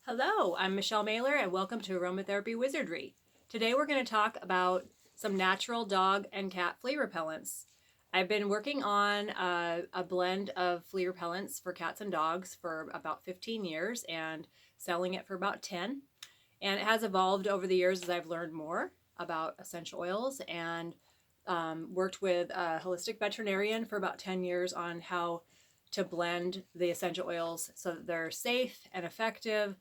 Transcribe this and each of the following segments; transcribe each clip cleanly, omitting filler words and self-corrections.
Hello, I'm Michelle Mailer and welcome to Aromatherapy Wizardry. Today we're going to talk about some natural dog and cat flea repellents. I've been working on a blend of flea repellents for cats and dogs for about 15 years and selling it for about 10. And it has evolved over the years as I've learned more about essential oils and worked with a holistic veterinarian for about 10 years on how to blend the essential oils so that they're safe and effective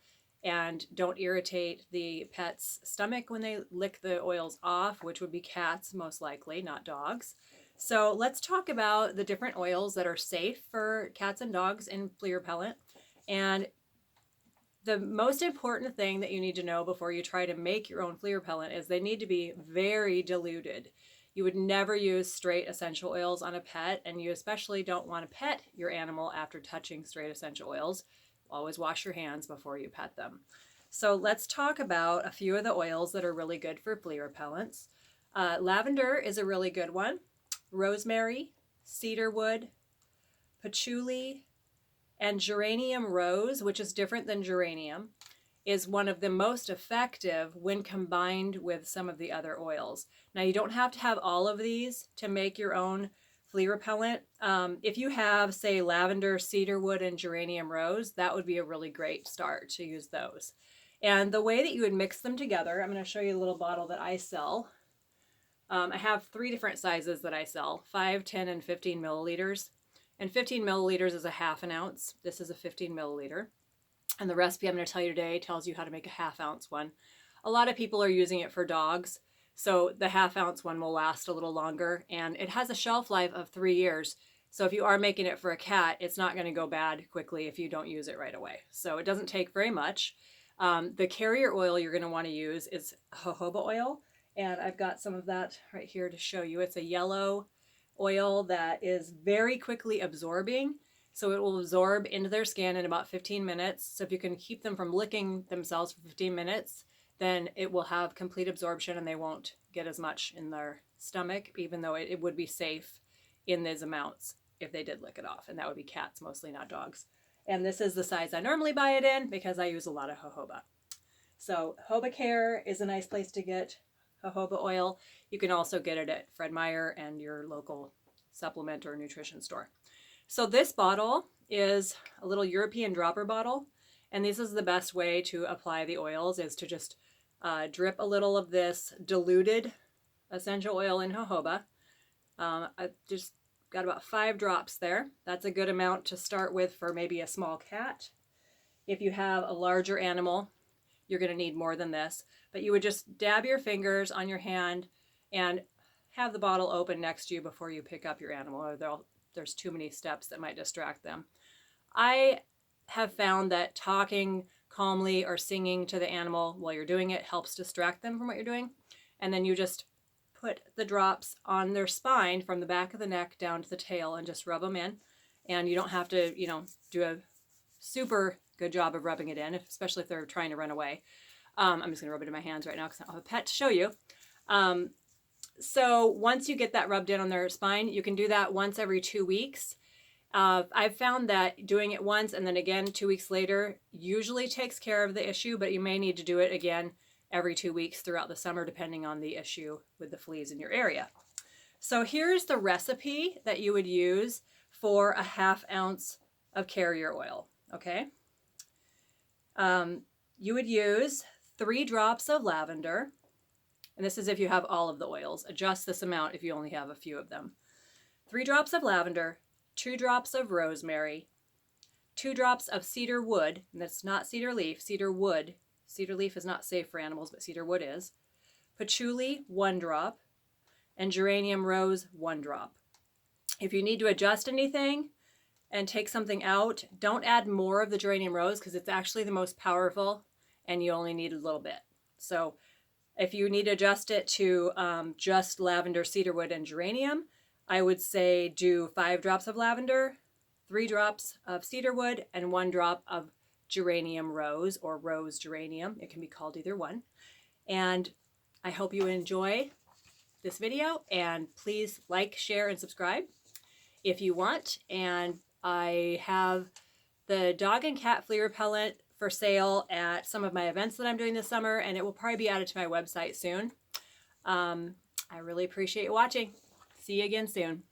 and don't irritate the pet's stomach when they lick the oils off, which would be cats most likely, not dogs. So let's talk about the different oils that are safe for cats and dogs in flea repellent. And the most important thing that you need to know before you try to make your own flea repellent is they need to be very diluted. You would never use straight essential oils on a pet, and you especially don't want to pet your animal after touching straight essential oils. Always wash your hands before you pet them. So let's talk about a few of the oils that are really good for flea repellents. Lavender is a really good one. Rosemary, cedarwood, patchouli, and geranium rose, which is different than geranium, is one of the most effective when combined with some of the other oils. Now, you don't have to have all of these to make your own flea repellent. If you have, say, lavender, cedarwood, and geranium rose, that would be a really great start to use those. And the way that you would mix them together, I'm going to show you a little bottle that I sell. I have 3 different sizes that I sell, 5, 10, and 15 milliliters. And 15 milliliters is a half an ounce. This is a 15 milliliter. And the recipe I'm going to tell you today tells you how to make a half ounce one. A lot of people are using it for dogs, so the half ounce one will last a little longer, and it has a shelf life of 3 years. So if you are making it for a cat, it's not going to go bad quickly if you don't use it right away. So it doesn't take very much. The carrier oil you're going to want to use is jojoba oil, and I've got some of that right here to show you. It's a yellow oil that is very quickly absorbing. So it will absorb into their skin in about 15 minutes. So if you can keep them from licking themselves for 15 minutes, then it will have complete absorption and they won't get as much in their stomach, even though it would be safe in these amounts if they did lick it off. And that would be cats mostly, not dogs. And this is the size I normally buy it in because I use a lot of jojoba. So Jojoba Care is a nice place to get jojoba oil. You can also get it at Fred Meyer and your local supplement or nutrition store. So this bottle is a little European dropper bottle, and this is the best way to apply the oils, is to just drip a little of this diluted essential oil in jojoba. I just got about 5 drops there. That's a good amount to start with for maybe a small cat. If you have a larger animal, you're going to need more than this, but you would just dab your fingers on your hand and have the bottle open next to you before you pick up your animal, or there's too many steps that might distract them. I have found that talking calmly or singing to the animal while you're doing it helps distract them from what you're doing. And then you just put the drops on their spine from the back of the neck down to the tail and just rub them in. And you don't have to, do a super good job of rubbing it in, especially if they're trying to run away. I'm just going to rub it in my hands right now because I don't have a pet to show you. So once you get that rubbed in on their spine, you can do that once every 2 weeks. I've found that doing it once and then again 2 weeks later usually takes care of the issue, but you may need to do it again every 2 weeks throughout the summer, depending on the issue with the fleas in your area. So here's the recipe that you would use for a half ounce of carrier oil, okay? You would use 3 drops of lavender. And this is if you have all of the oils. Adjust this amount if you only have a few of them. 3 drops of lavender, 2 drops of rosemary, 2 drops of cedar wood, and that's not cedar leaf, cedar wood. Cedar leaf is not safe for animals, but cedar wood is. Patchouli, 1 drop, and geranium rose, 1 drop. If you need to adjust anything and take something out, don't add more of the geranium rose because it's actually the most powerful and you only need a little bit. So if you need to adjust it to just lavender, cedarwood, and geranium, I would say do 5 drops of lavender, 3 drops of cedarwood, and 1 drop of geranium rose or rose geranium. It can be called either one. And I hope you enjoy this video, and please like, share, and subscribe if you want. And I have the dog and cat flea repellent for sale at some of my events that I'm doing this summer, and it will probably be added to my website soon. I really appreciate you watching. See you again soon.